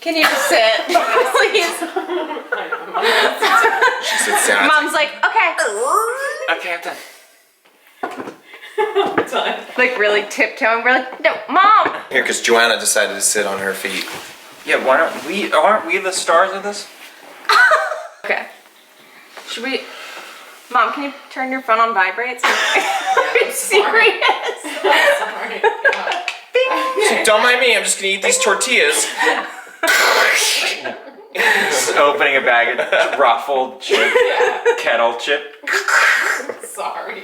Can you just sit, please? She sits down. Mom's like, okay. Okay, I'm done. I'm done. Like really tiptoeing. We're like, no, Mom. Here, because Joanna decided to sit on her feet. Yeah, why don't we? Aren't we the stars of this? Okay. Should we? Mom, can you turn your phone on vibrates? Are you serious? Sorry. God. So don't mind me, I'm just gonna eat these tortillas. Just opening a bag of ruffled chip, kettle chip. Sorry.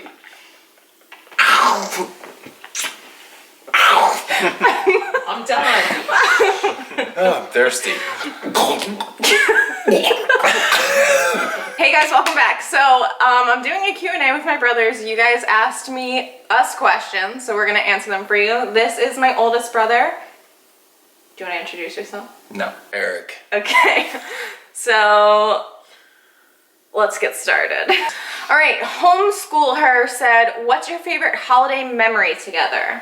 I'm done. Oh, I'm thirsty. Hey guys, welcome back. So I'm doing a Q&A with my brothers. You guys asked us questions, so we're gonna answer them for you. This is my oldest brother. Do you want to introduce yourself? No. Eric. Okay, so let's get started. All right, Homeschool Her said, what's your favorite holiday memory together?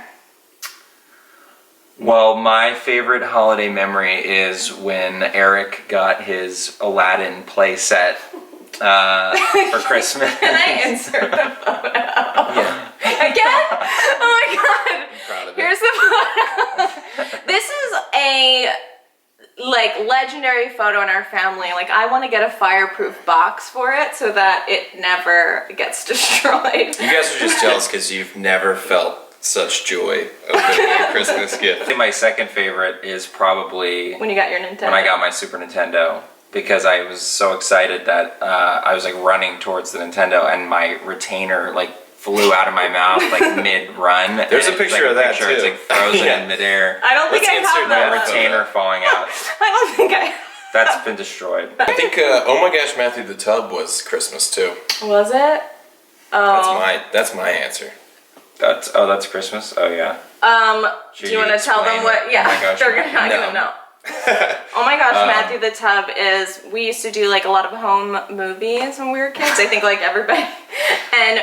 Well, my favorite holiday memory is when Eric got his Aladdin play set for Christmas. Can I insert the photo? Yeah. Again? Oh my god. I'm proud of it. Here's the photo. This is a legendary photo in our family. Like, I want to get a fireproof box for it so that it never gets destroyed. You guys are just jealous because you've never felt such joy opening a Christmas I gift. think my second favorite is probably When you got your Nintendo. when I got my Super Nintendo, because I was so excited that I was like running towards the Nintendo and my retainer like flew out of my mouth like mid-run. There's And a picture like, of that, picture, It's too. like frozen Yeah. in midair. I don't think Let's I insert have that that. Retainer falling out. I don't think I... That's been destroyed. I think, oh my gosh, Matthew the Tub was Christmas too. Was it? Oh. That's my answer. That's Christmas? Oh yeah. Do you want to tell them explain what? it? Yeah, Oh my gosh, they're not no. gonna know. Oh my gosh, Matthew the Tub is, we used to do like a lot of home movies when we were kids. I think like everybody. And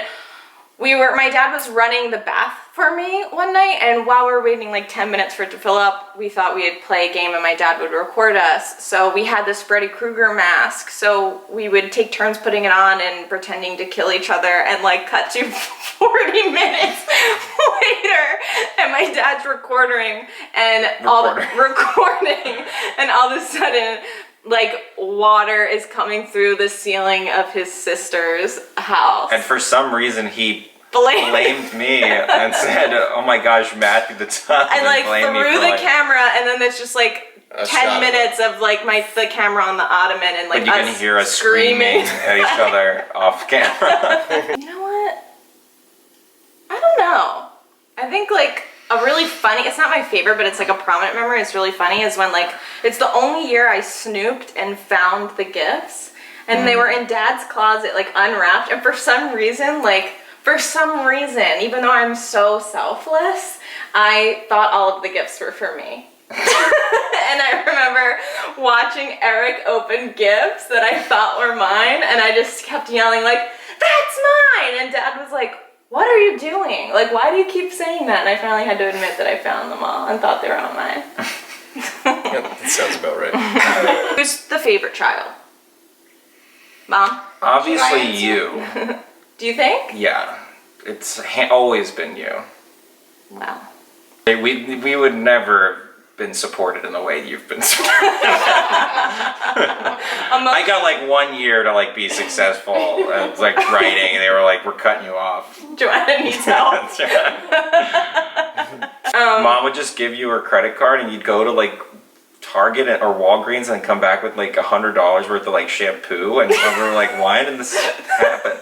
my dad was running the bath for me one night, and while we were waiting like 10 minutes for it to fill up, we thought we'd play a game and my dad would record us. So we had this Freddy Krueger mask, so we would take turns putting it on and pretending to kill each other, and like cut to 40 minutes later, and my dad's recording and recording, and all of a sudden like water is coming through the ceiling of his sister's house. And for some reason he blamed me and said, "Oh my gosh, Matthew the Tub." and like blamed me threw for, the like, camera, and then there's just like A 10 shot of minutes of like the camera on the ottoman and like But you can hear us screaming at each other off camera. You know what? I don't know. I think like a really funny, it's not my favorite, but it's like a prominent memory, it's really funny, is when like, it's the only year I snooped and found the gifts, and they were in Dad's closet like unwrapped, and for some reason, even though I'm so selfless, I thought all of the gifts were for me. And I remember watching Eric open gifts that I thought were mine, and I just kept yelling like, "That's mine!" And Dad was like, "What are you doing? Like, why do you keep saying that?" And I finally had to admit that I found them all and thought they were all mine. Yeah, that sounds about right. Who's the favorite child? Mom? Obviously you. Do you think? Yeah. It's always been you. Wow. We would never have been supported in the way you've been supported. I got like 1 year to like be successful at like writing, and they were like, "We're cutting you off." Joanna needs help. That's right. Mom would just give you her credit card, and you'd go to like Target or Walgreens and come back with like $100 worth of like shampoo, and we were like, "Why did this happen?"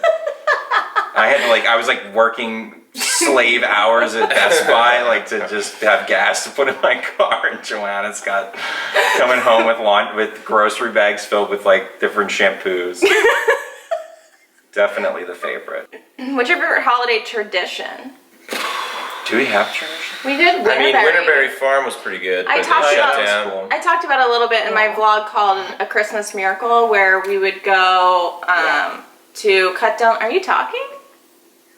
I was like working slave hours at Best Buy, like to just have gas to put in my car, and Joanna's got coming home with grocery bags filled with like different shampoos. Definitely the favorite. What's your favorite holiday tradition? Do we have tradition? We did Winterberry. I mean, Winterberry Farm was pretty good, I but talked they about- shut down. Cool. I talked about it a little bit in my vlog called A Christmas Miracle, where we would go to cut down. Are you talking?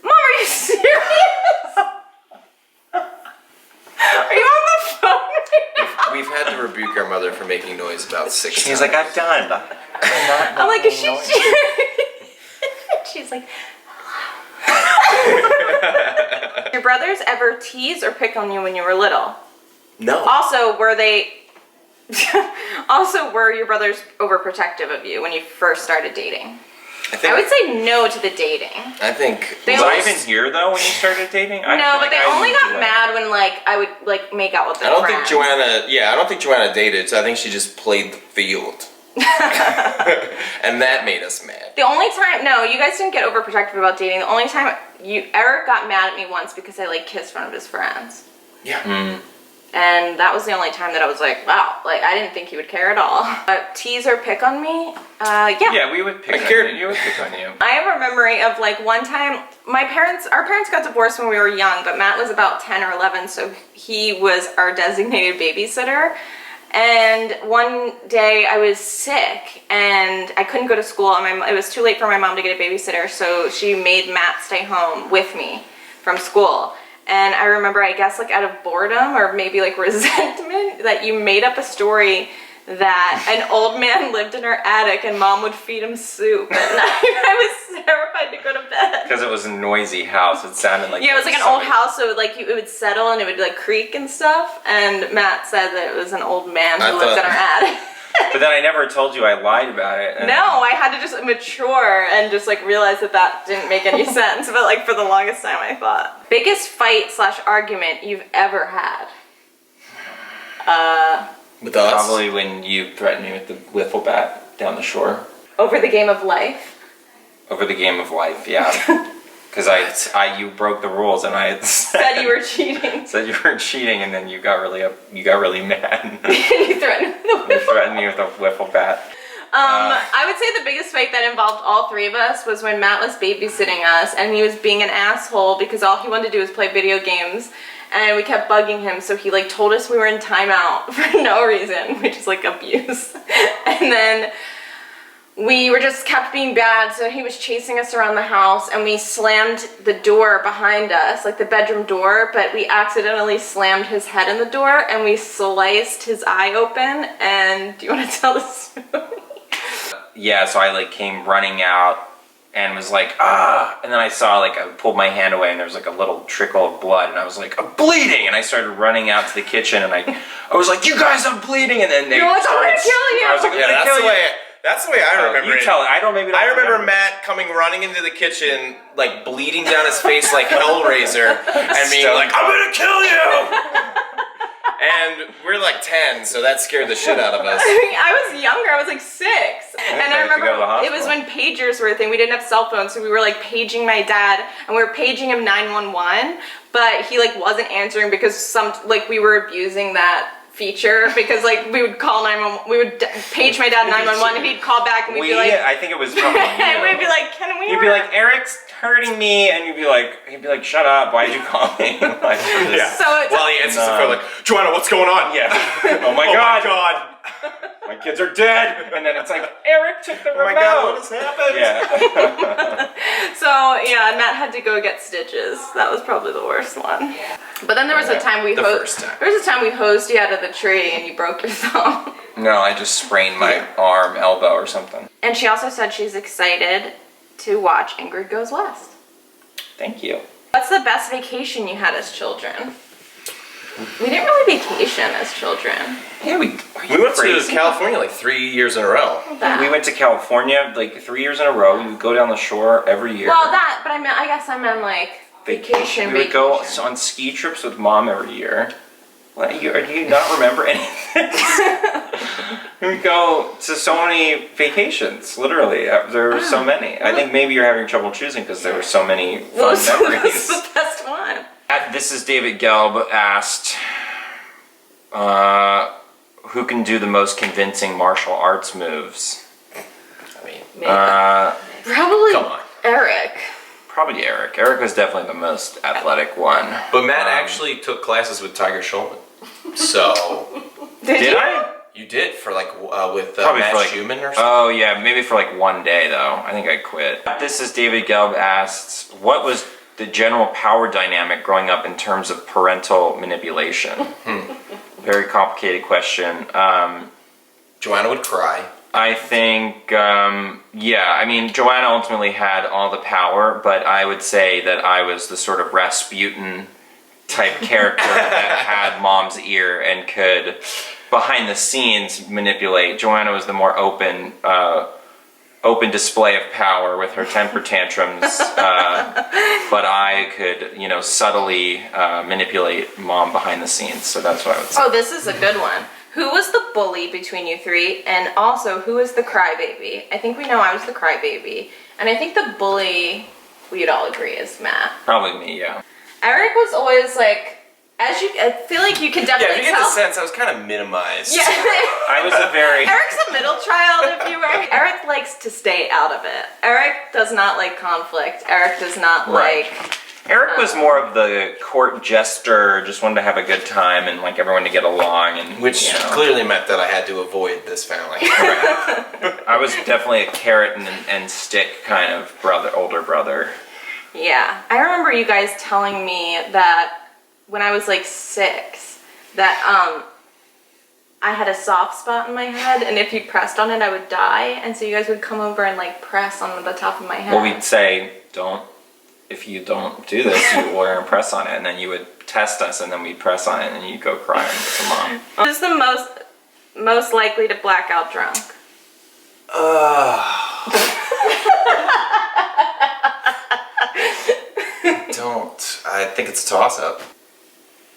Mom, are you serious? Are you on the phone right now? We've had to rebuke our mother for making noise about 6 times. She's like, I'm done. I'm like, is she? She's like, your brothers ever tease or pick on you when you were little? No. Also, were they? Also, were your brothers overprotective of you when you first started dating? I would say no to the dating. I think. They Was I always- even here though when you started dating? I No, feel but they I only didn't got do it. mad when like I would like make out with their I don't friends. think Joanna. Yeah, I don't think Joanna dated. So I think she just played the field, and that made us mad. The only time, no, you guys didn't get overprotective about dating. The only time Eric got mad at me once because I like kissed one of his friends. Yeah. And that was the only time that I was like, wow, like I didn't think he would care at all. Tease or pick on me? Yeah. Yeah, we would pick on cared. you. You would pick on you. I have a memory of like one time, our parents got divorced when we were young, but Matt was about 10 or 11, so he was our designated babysitter. And one day I was sick and I couldn't go to school, and it was too late for my mom to get a babysitter, so she made Matt stay home with me from school. And I remember, I guess like out of boredom or maybe like resentment, that you made up a story that an old man lived in our attic and mom would feed him soup at night. I was terrified to go to bed. Because it was a noisy house. It sounded like Yeah, it was like an old house, so it would settle and it would like creak and stuff. And Matt said that it was an old man who lived in our attic. But then I never told you I lied about it. And No, I had to just mature and just like realize that didn't make any sense. But like for the longest time I thought. Biggest fight / argument you've ever had? With us. Probably when you threatened me with the wiffle bat down the shore. Over the game of life? Over the game of life, yeah. Because you broke the rules and I Said you were cheating. said you were cheating, and then you got really mad. You threatened me with the You threatened me with a wiffle bat. I would say the biggest fight that involved all three of us was when Matt was babysitting us and he was being an asshole because all he wanted to do was play video games, and we kept bugging him, so he like told us we were in timeout for no reason, which is like abuse. And then we were just kept being bad, so he was chasing us around the house and we slammed the door behind us, like the bedroom door, but we accidentally slammed his head in the door and we sliced his eye open. And do you want to tell the story? Yeah, so I like came running out and was like, ah, and then I saw like, I pulled my hand away and there was like a little trickle of blood, and I was like, I'm bleeding, and I started running out to the kitchen and I was like, you guys, I'm bleeding, and then they You're like, I'm gonna kill you. I was like, Yeah, that's the way. That's the way I remember you it. tell it. I don't remember Matt coming running into the kitchen, like bleeding down his face like Hellraiser, and being Stone like, "I'm gonna kill you!" And we're like 10, so that scared the shit out of us. I was younger, I was like 6. And I have to remember go to the it was hospital. when pagers were a thing. We didn't have cell phones, so we were like paging my dad, and we were paging him 911, but he like wasn't answering because we were abusing that feature, because like we would call 911, we would page my dad 911 and he'd call back and we'd be like, I think it was probably and we'd you. be like, can we? You'd be like, Eric's hurting me, and he'd be like, shut up, why'd you call me? Like, for this- Yeah. So it's While he answers the phone, like, Joanna, what's going on? Yeah. Oh my Oh god. my god. My kids are dead. And then it's like, Eric took the Oh my remote. god, what has happened? Yeah. So yeah, Matt had to go get stitches. That was probably the worst one. But then there was a time The first time. There was a time we hosed you out of the tree and you broke your thumb. No, I just sprained my arm, elbow, or something. And she also said she's excited to watch Ingrid Goes West. Thank you. What's the best vacation you had as children? We didn't really vacation as children. Yeah, we We went to California like 3 years in a row. We went to California like 3 years in a row. We would go down the shore every year. Well, that, but I guess I meant like vacation. We would go on ski trips with Mom every year. What, do you not remember anything? We would go to so many vacations, literally. There were so many. I think maybe you're having trouble choosing because there were so many fun memories. What's the best one? This is David Gelb asked, who can do the most convincing martial arts moves? I mean, Maybe. Probably come on. Eric. Probably Eric. Eric was definitely the most athletic one. But Matt actually took classes with Tiger Schulman. So, Did I? you did for like, with Probably Matt for like, Schumann or something? oh yeah, maybe for like one day though. I think I quit. This is David Gelb asks, what was the general power dynamic growing up in terms of parental manipulation? Very complicated question. Joanna would cry. I think, yeah, I mean, Joanna ultimately had all the power, but I would say that I was the sort of Rasputin type character that had mom's ear and could, behind the scenes, manipulate. Joanna was the more open display of power with her temper tantrums, but I could, subtly manipulate mom behind the scenes. So that's what I would say. Oh, this is a good one. Who was the bully between you three? And also, who was the crybaby? I think we know I was the crybaby. And I think the bully, we'd all agree, is Matt. Probably me, yeah. Eric was always like, I feel like you can Yeah, definitely if you get tell. the sense, I was kind of minimized. Yeah. I was a very... Eric's a middle child, if you were. Eric likes to stay out of it. Eric does not like conflict. Eric does not Right. like... Eric was more of the court jester, just wanted to have a good time and like everyone to get along. And Which clearly meant that I had to avoid this family. I was definitely a carrot and stick kind of older brother. Yeah. I remember you guys telling me that when I was like 6, that I had a soft spot in my head, and if you pressed on it, I would die. And so you guys would come over and like press on the top of my head. Well, we'd say, if you don't do this, you will press on it, and then you would test us, and then we'd press on it, and then you'd go crying to mom. Who's the most likely to black out drunk? I think it's a toss-up.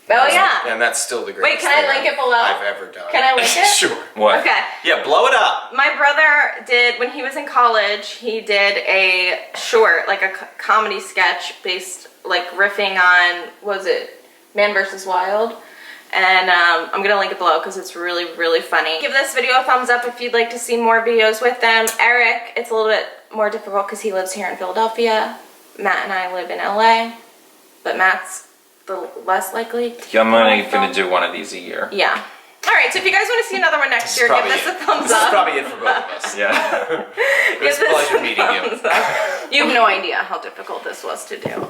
Oh yeah. And that's still the greatest Wait, can I link it below? I've ever done. Can I link it? Sure. What? Okay. Yeah, blow it up. My brother did, when he was in college, he did a short, like a comedy sketch based, like riffing on, what was it, Man vs. Wild? And I'm going to link it below because it's really, really funny. Give this video a thumbs up if you'd like to see more videos with them. Eric, it's a little bit more difficult because he lives here in Philadelphia. Matt and I live in LA, but Matt's the less likely. I'm only gonna do one of these a year. Yeah. All right, so if you guys want to see another one next year, give this a thumbs This is up. probably it for both of us. Yeah. It was a pleasure meeting you. You have no idea how difficult this was to do.